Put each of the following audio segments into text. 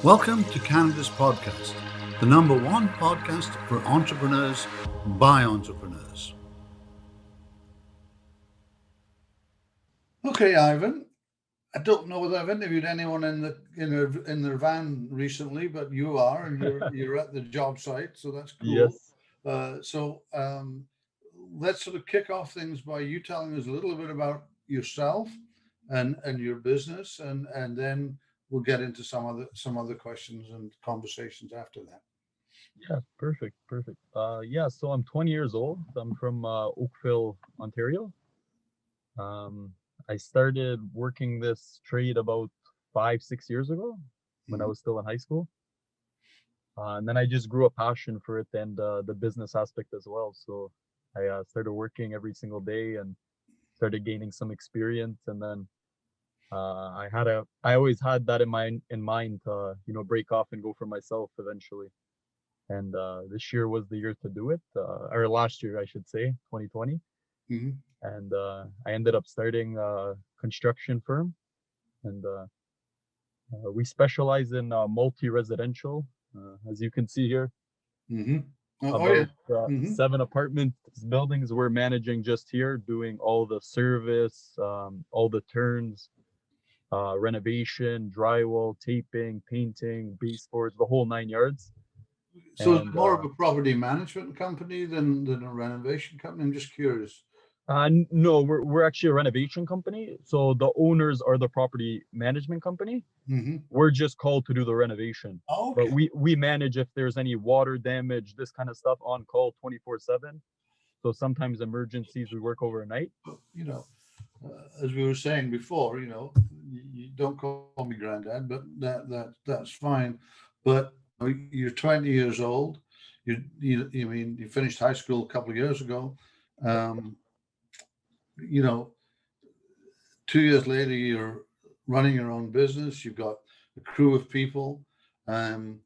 Welcome to Canada's podcast, the number one podcast for entrepreneurs by entrepreneurs. Okay, Ivan. I don't know whether I've interviewed anyone in their van recently, but you are, and you're at the job site, so that's cool. Yes. So let's sort of kick off things by you telling us a little bit about yourself and your business, and then we'll get into some other questions and conversations after that. Yeah, perfect. Yeah, so I'm 20 years old. I'm from Oakville, Ontario. Um, I started working this trade about 5, 6 years ago when I Mhm. was still in high school. And then I just grew a passion for it and the business aspect as well. So I started working every single day and started gaining some experience. And then I always had that in mind to, break off and go for myself eventually. And this year was the year to do it, or last year, I should say, 2020. Mhm. And I ended up starting a construction firm, and we specialize in multi-residential, as you can see here, Mhm. Oh yeah. about Mhm. 7 apartment buildings we're managing just here, doing all the service, all the turns, renovation, drywall, taping, painting, baseboards, the whole 9 yards. So is it And more of a property management company than a renovation company? I'm just curious. No, we're actually a renovation company. So the owners are the property management company. Hmm. We're just called to do the renovation. But Okay. we manage if there's any water damage, this kind of stuff on call 24/7. So sometimes emergencies we work overnight. Well, as we were saying before, you don't call me granddad, but that's fine. But you're 20 years old. You finished high school a couple of years ago. Um, you know, 2 years later, you're running your own business. You've got a crew of people. Um,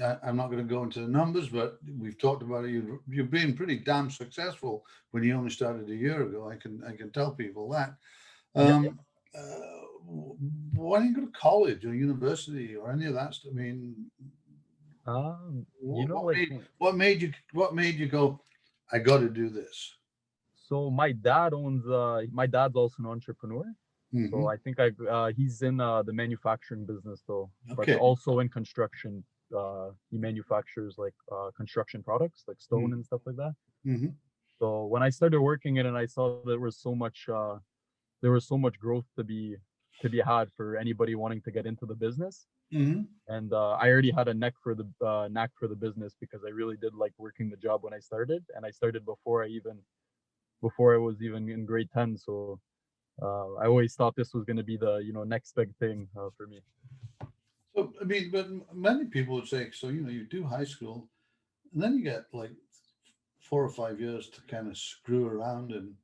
I'm not going to go into the numbers, but we've talked about it. You've been pretty damn successful when you only started a year ago. I can tell people that. Yeah. Um, why didn't you go to college or university or any of that stuff? I mean, You what, know, what like made what made you go? I got to do this. so my dad's also an entrepreneur. So Hmm. I think he's in the manufacturing business though, but Okay. also in construction. He manufactures like construction products like stone and stuff like that. Hmm. So when I started working in it, I saw there was so much growth to be had for anybody wanting to get into the business. Hmm. And I already had a knack for the business because I really did like working the job when I started, and I started before I was even in grade 10. So I always thought this was going to be the next big thing for me. So I mean, but many people would say, so you do high school, and then you get like 4 or 5 years to kind of screw around and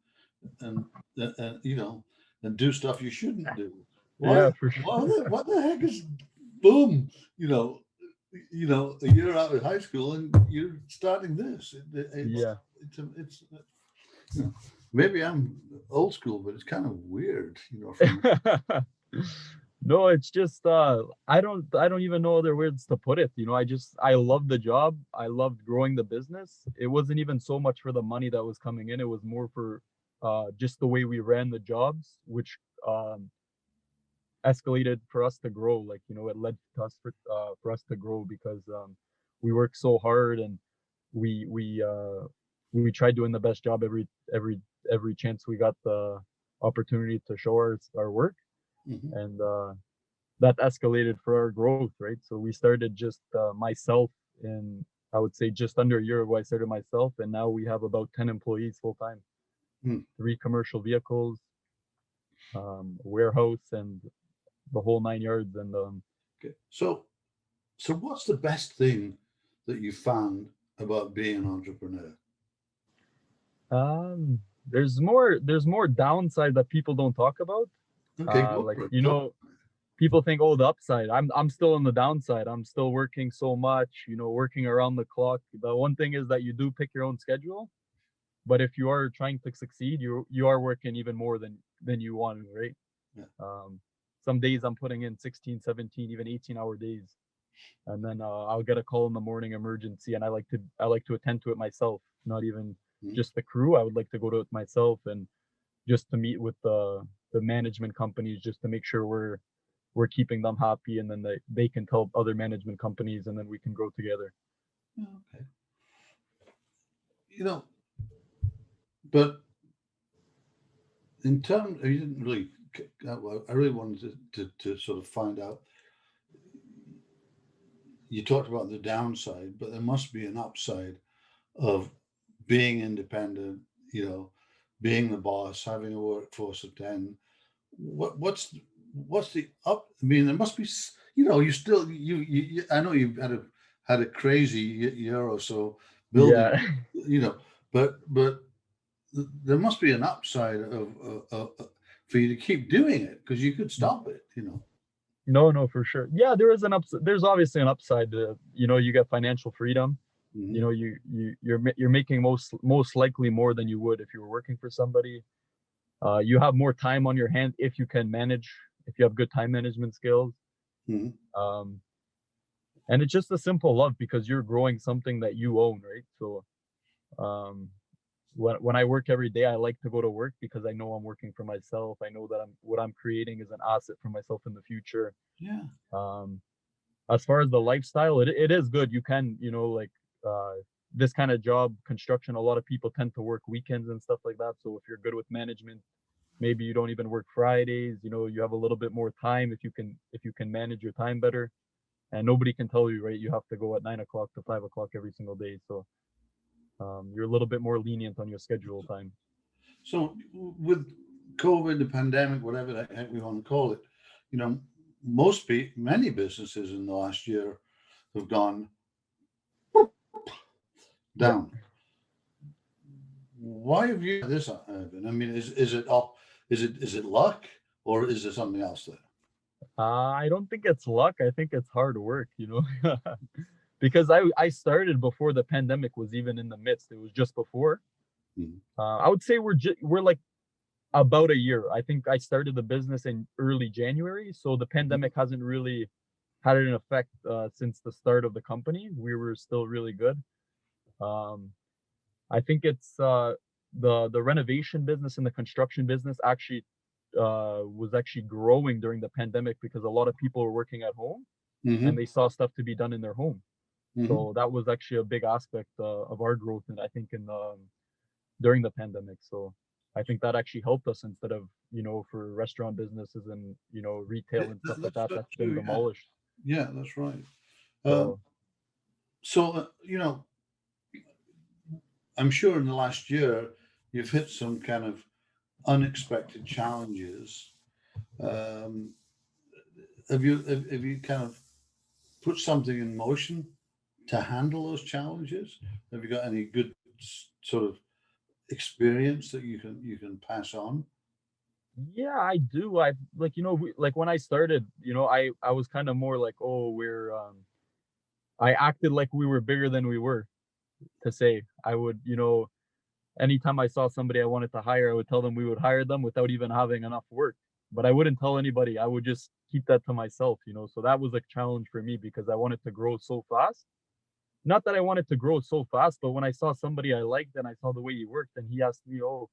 you know and do stuff you shouldn't do. Why? Yeah, for sure. What the heck is boom? You know, a year out of high school and you're starting this. Yeah. It's you know, maybe I'm old school, but it's kind of weird. From No, it's just I don't even know other words to put it. I loved the job. I loved growing the business. It wasn't even so much for the money that was coming in. It was more for just the way we ran the jobs, which escalated for us to grow. Like, it led to for us to grow because we worked so hard and we we uh we tried doing the best job every chance we got the opportunity to show our work. Mhm. And that escalated for our growth, right? So we started just myself in, I would say, just under a year ago. I started myself, and now we have about 10 employees full time, Hmm. 3 commercial vehicles, warehouse, and the whole 9 yards. And Okay. So what's the best thing that you found about being an entrepreneur? there's more downside that people don't talk about. Okay, go Like, for it. Talk. people think, oh, the upside. I'm still on the downside. I'm still working so much, working around the clock. The one thing is that you do pick your own schedule, but if you are trying to succeed, you are working even more than you want, right? Yeah. um some days I'm putting in 16, 17, even 18-hour days. and then I'll get a call in the morning, emergency, and I like to attend to it myself, not even Mhm. just the crew. I would like to go to it myself, and just to meet with the management companies, just to make sure we're keeping them happy, and then they can tell other management companies, and then we can grow together. Yeah, okay. You know, but in terms, you didn't really. Well, I really wanted to sort of find out. You talked about the downside, but there must be an upside of being independent. You know, being the boss, having a workforce of 10. What's the up? I mean, there must be. You know, you still I know you've had a crazy year or so building. Yeah. You know, but there must be an upside for you to keep doing it because you could stop it. You know. No, no, for sure. Yeah, there is an upside. There's obviously an upside to, you get financial freedom. Hmm. You're making most likely more than you would if you were working for somebody. You have more time on your hand if you can manage, if you have good time management skills. Hmm. Um, and it's just a simple love because you're growing something that you own, right? So, um, when I work every day, I like to go to work because I know I'm working for myself. I know that what I'm creating is an asset for myself in the future. Yeah. Um, as far as the lifestyle, it is good. You can, like, uh, this kind of job, construction, a lot of people tend to work weekends and stuff like that. So if you're good with management, maybe you don't even work Fridays. You have a little bit more time if you can manage your time better. And nobody can tell you, right? You have to go at 9 o'clock to 5 o'clock every single day. So you're a little bit more lenient on your schedule time. So with COVID, the pandemic, whatever the heck we want to call it, you know, many businesses in the last year have gone Yeah. down. Why have you had this happen? I mean, is it up? Is it luck or is there something else there? I don't think it's luck. I think it's hard work. Because I started before the pandemic was even in the midst. It was just before. Mhm. I would say we're like about a year. I think I started the business in early January, so the Mhm. pandemic hasn't really had an effect since the start of the company. We were still really good. Um, I think it's the renovation business and the construction business actually was actually growing during the pandemic because a lot of people were working at home and Mhm. they saw stuff to be done in their home. Mhm. So that was actually a big aspect of our growth, and I think in during the pandemic. So I think that actually helped us instead of for restaurant businesses and retail and stuff like that. That's That's been true. Yeah. demolished. Yeah, that's right. Um, So so I'm sure in the last year you've hit some kind of unexpected challenges. Um, have you kind of put something in motion to handle those challenges? Have you got any good sort of experience that you can pass on? yeah, I do. I like like when I started, I was kind of more like, oh, I acted like we were bigger than we were. To say I would, anytime I saw somebody I wanted to hire, I would tell them we would hire them without even having enough work. But I wouldn't tell anybody. I would just keep that to myself. So that was a challenge for me because I wanted to grow so fast. Not that I wanted to grow so fast, but when I saw somebody I liked and I saw the way he worked, and he asked me, "Oh,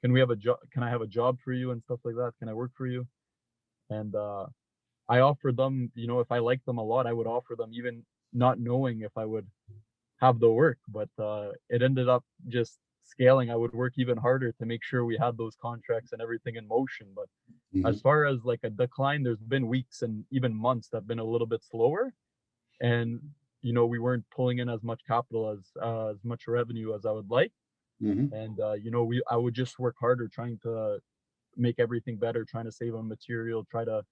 can we have a job? Can I have a job for you and stuff like that? Can I work for you?" And I offered them, if I liked them a lot, I would offer them even not knowing if I would have the work, but it ended up just scaling. I would work even harder to make sure we had those contracts and everything in motion. But Hmm. as far as like a decline, there's been weeks and even months that have been a little bit slower, and we weren't pulling in as much capital as much revenue as I would like. Hmm. And we I would just work harder trying to make everything better, trying to save on material, try to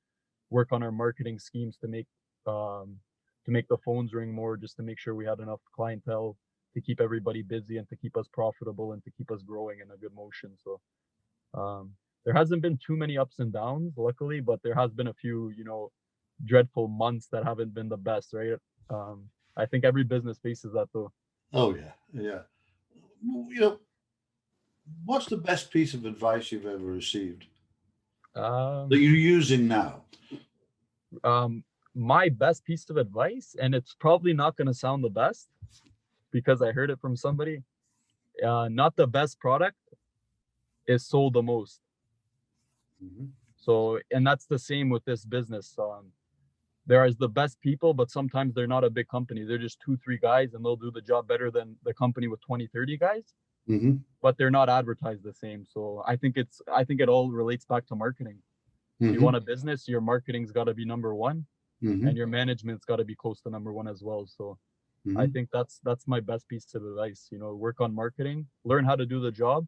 work on our marketing schemes um, to make the phones ring more, just to make sure we had enough clientele to keep everybody busy and to keep us profitable and to keep us growing in a good motion. So there hasn't been too many ups and downs, luckily, but there has been a few, dreadful months that haven't been the best, right? Um, I think every business faces that though. Oh yeah, yeah. Well, what's the best piece of advice you've ever received that Um, you're using now? um, my best piece of advice, and it's probably not going to sound the best because I heard it from somebody. Not the best product is sold the most. Mm-hmm. So, and that's the same with this business. There is the best people, but sometimes they're not a big company. They're just 2, 3 guys, and they'll do the job better than the company with 20, 30 guys. Mm-hmm. But they're not advertised the same. So I think it all relates back to marketing. Mm-hmm. You want a business, your marketing's got to be number one, Mm-hmm. and your management's got to be close to number one as well. So Mm-hmm. I think that's my best piece of advice. Work on marketing, learn how to do the job.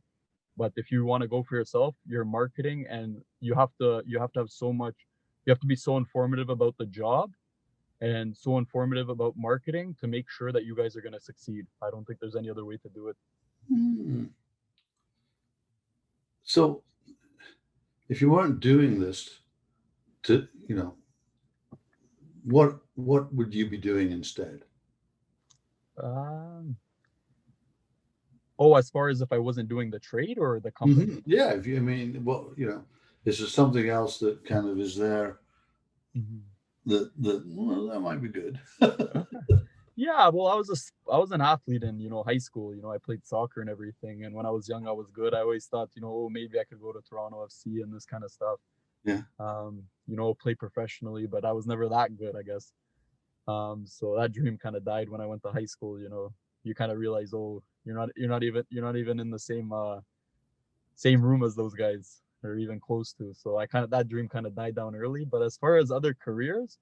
But if you want to go for yourself, your marketing, and you have to have so much. You have to be so informative about the job and so informative about marketing to make sure that you guys are going to succeed. I don't think there's any other way to do it. Mm. So, if you weren't doing this, what would you be doing instead? Um, oh, as far as if I wasn't doing the trade or the company? Mm-hmm. Yeah, if you, I mean, is there something else that kind of is there Mhm. that might be good? Yeah, well, I was an athlete in high school. I played soccer and everything, and when I was young, I was good. I always thought, oh, maybe I could go to Toronto FC and this kind of stuff. Yeah. Play professionally, but I was never that good, I guess. So that dream kind of died when I went to high school. You kind of realize, oh, you're not even in the same room as those guys, or even close to. So that dream kind of died down early. But as far as other careers,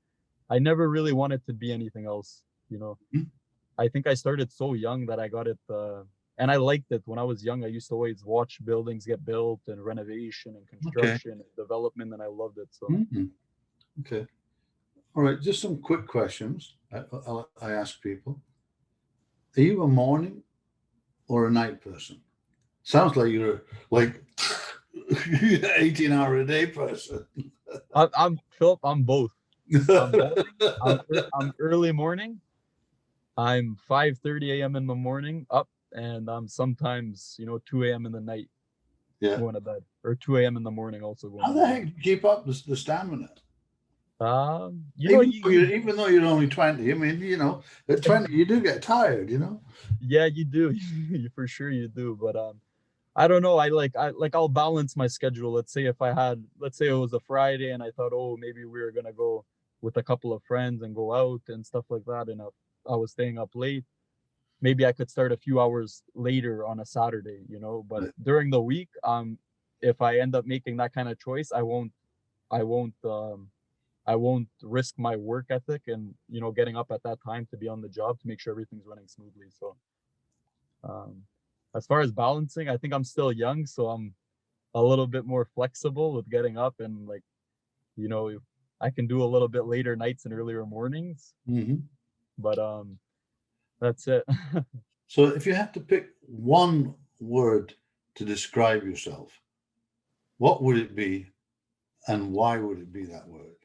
I never really wanted to be anything else. Mhm. I think I started so young that I got it, and I liked it. When I was young, I used to always watch buildings get built and renovation and Okay. construction and development, and I loved it. So Mm-hmm. Okay. All right. Just some quick questions. I ask people: are you a morning or a night person? Sounds like you're like 18-hour a day person. I'm Philip. I'm both. I'm morning. I'm early morning. I'm 5:30 a.m. in the morning up, and I'm sometimes 2 a.m. in the night Yeah. going to bed, or 2 a.m. in the morning also going How to the bed. heck do you keep up the stamina? You, Even though you're only 20, I mean, at 20 you do get tired, yeah, you do. For sure you do. But I don't know. I'll balance my schedule. Let's say let's say it was a Friday and I thought, oh, maybe we were gonna go with a couple of friends and go out and stuff like that, and I was staying up late. Maybe I could start a few hours later on a Saturday, But Right. during the week, if I end up making that kind of choice, I won't, I won't risk my work ethic and getting up at that time to be on the job to make sure everything's running smoothly. So, um, as far as balancing, I think I'm still young, so I'm a little bit more flexible with getting up, and you know, I can do a little bit later nights and earlier mornings, Hmm. but that's it. So if you had to pick one word to describe yourself, what would it be and why would it be that word?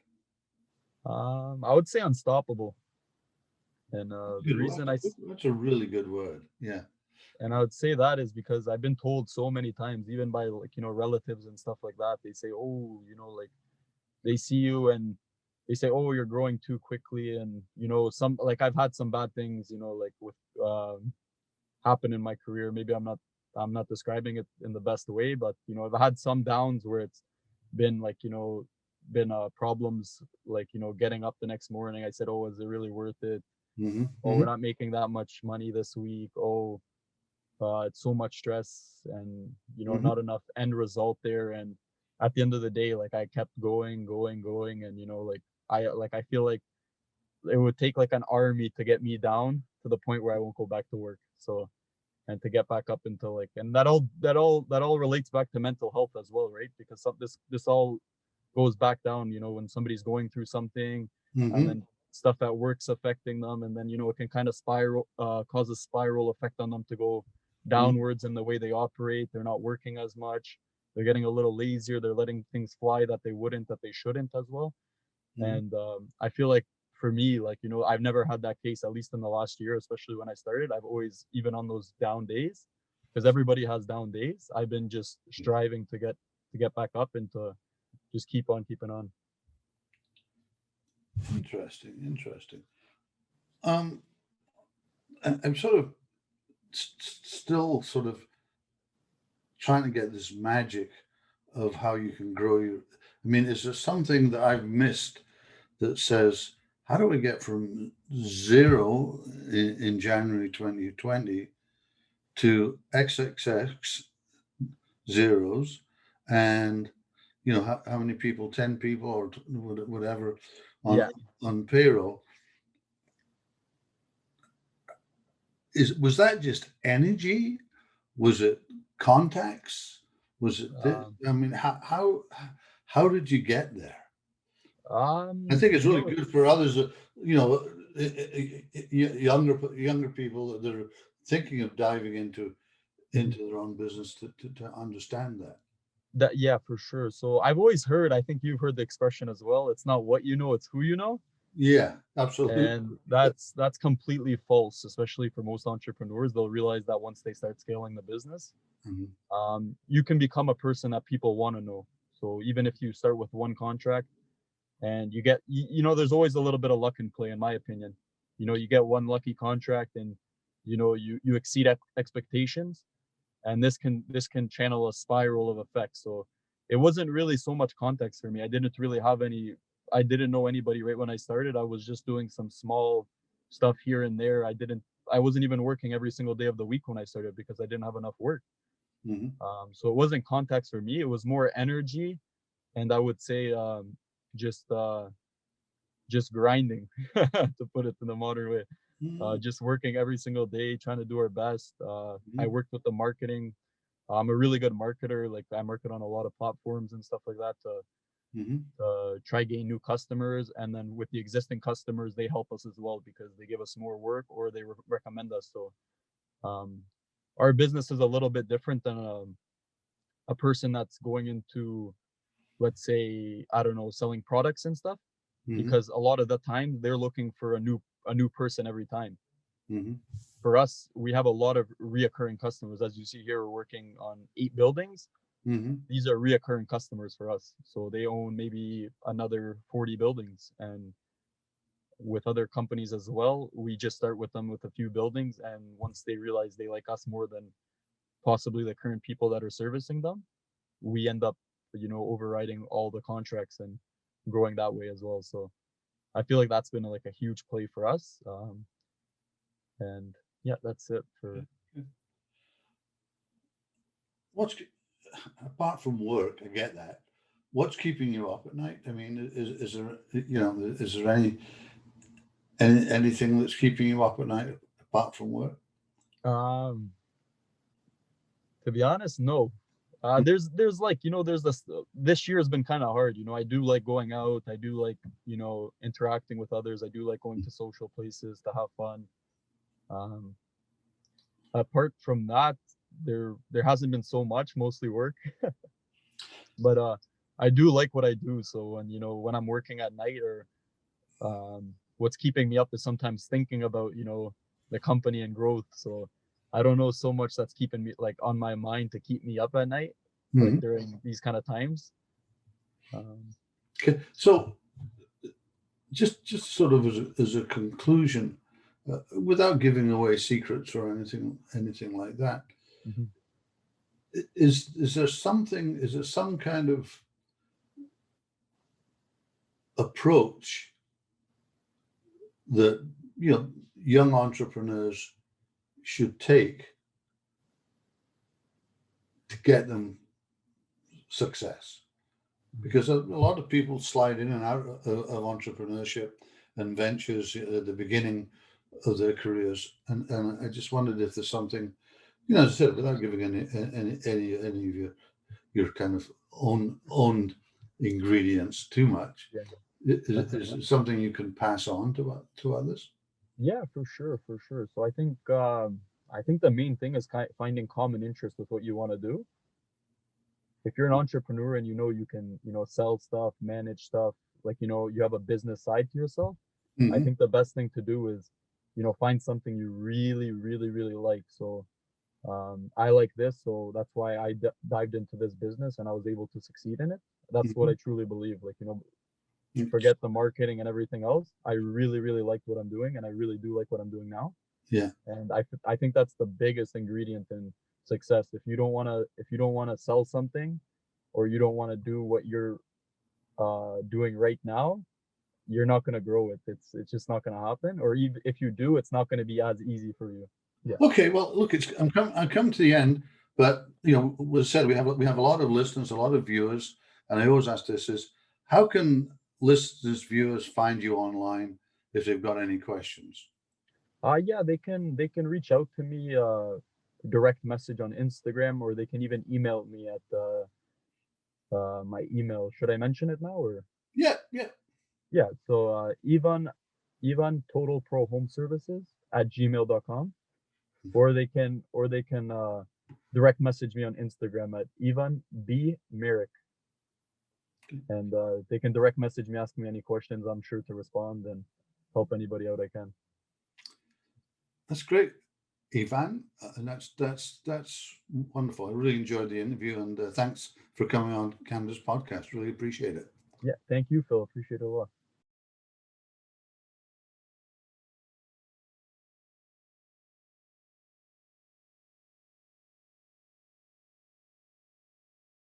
I would say unstoppable, and the Good. reason That's a really good word. Yeah. and I would say that is because I've been told so many times, even by relatives and stuff like that. They say, oh, like they see you and they say, oh, you're growing too quickly, and some, like, I've had some bad things, like with happen in my career. Maybe I'm not describing it in the best way, but I've had some downs where it's been like been problems, like getting up the next morning. I said, oh, is it really worth it? Hmm. Oh, Hmm. we're not making that much money this week. Oh, it's so much stress, and Hmm. not enough end result there. And at the end of the day, like, I kept going, and I feel like it would take like an army to get me down to the point where I won't go back to work. So, and to get back up into, like, and that all relates back to mental health as well, right? Because this all goes back down, when somebody's going through something, and Hmm. then stuff at work's affecting them, and then it can kind of spiral, cause a spiral effect on them to go downwards in the way they operate. They're not working as much. They're getting a little lazier. They're letting things fly that they shouldn't as well. Hmm. And I feel like, for me, like, I've never had that case, at least in the last year, especially when I started. I've always, even on those down days, because everybody has down days, I've been just striving to get back up and to just keep on keeping on. Interesting. Um, I'm sort of still sort of trying to get this magic of how you can grow your. I mean, is there something that I've missed that says, how do we get from zero in January 2020 to XXX zeros, and how many people, 10 people or whatever on Yeah. on payroll? Was that just energy? Was it contacts? Was it Um, I mean, how did you get there? I think it's you really know, good for others that, younger people that are thinking of diving mhm. into their own business to understand that. That yeah, for sure. So I've always heard, I think you've heard the expression as well. It's not what you know, it's who you know. Yeah, absolutely. And that's completely false, especially for most entrepreneurs. They'll realize that once they start scaling the business, Mhm. you can become a person that people want to know. So even if you start with one contract and you get, there's always a little bit of luck in play, in my opinion. You get one lucky contract and you exceed expectations, and this can channel a spiral of effects. So it wasn't really so much context for me. I didn't know anybody right when I started. I was just doing some small stuff here and there. I wasn't even working every single day of the week when I started because I didn't have enough work. Mhm. So it wasn't context for me. It was more energy, and I would say just just grinding, to put it in the modern way. Mhm. Just working every single day, trying to do our best. I Mhm. worked with the marketing. I'm a really good marketer. Like I market on a lot of platforms and stuff like that Mhm. to try gain new customers. And then with the existing customers, they help us as well because they give us more work or they recommend us. So um, our business is a little bit different than a person that's going into, let's say, I don't know, selling products and stuff. Mhm. Because a lot of the time they're looking for a new person every time. Mhm. For us, we have a lot of reoccurring customers. As you see here, we're working on 8 buildings. Mhm. These are reoccurring customers for us. So they own maybe another 40 buildings. And with other companies as well, we just start with them with a few buildings. And once they realize they like us more than possibly the current people that are servicing them, we end up, overriding all the contracts and growing that way as well. So I feel like that's been like a huge play for us. And yeah, that's it for. What's apart from work? I get that. What's keeping you up at night? I mean, is there is there anything that's keeping you up at night apart from work? Um, to be honest, no. There's like there's this year has been kind of hard. I do like going out. I do like interacting with others. I do like going to social places to have fun. Um, Apart from that, there hasn't been so much. Mostly work, but I do like what I do. So when I'm working at night or what's keeping me up is sometimes thinking about the company and growth. So I don't know so much that's keeping me like on my mind to keep me up at night, like Mhm. during these kind of times. um, Okay, so just sort of as a conclusion, without giving away secrets or anything like that, mhm. is there something? Is there some kind of approach that young entrepreneurs should take to get them success? Because a lot of people slide in and out of entrepreneurship and ventures at the beginning of their careers, and I just wondered if there's something, as I said, without giving any of your kind of own ingredients too much, Yeah. is it something you can pass on to others? Yeah, for sure, for sure. So I think the main thing is finding common interest with what you want to do. If you're an entrepreneur and you can sell stuff, manage stuff, like you have a business side to yourself, I Hmm. think the best thing to do is find something you really really really like. So I like this, so that's why dived into this business and I was able to succeed in it. That's what I Hmm. truly believe. Like forget the marketing and everything else. I really, really liked what I'm doing, and I really do like what I'm doing now. Yeah. And I think that's the biggest ingredient in success. If you don't want to sell something, or you don't want to do what you're doing right now, you're not going to grow it. It's just not going to happen. Or even if you do, it's not going to be as easy for you. Yeah. Okay, well, look, I'm come to the end, but we said we have a lot of listeners, a lot of viewers, and I always ask this: is how can listeners, viewers find you online if they've got any questions? Yeah, they can reach out to me, direct message on Instagram, or they can even email me at my email. Should I mention it now, or? Yeah, yeah. Yeah, so Ivan Total Pro Home Services at gmail.com, or they can direct message me on Instagram at Ivan B Maric, and they can direct message me, ask me any questions. I'm sure to respond and help anybody out I can. That's great, Ivan, and that's wonderful. I really enjoyed the interview, and thanks for coming on Canada's podcast. Really appreciate it. Yeah, thank you, Phil. Appreciate it a lot.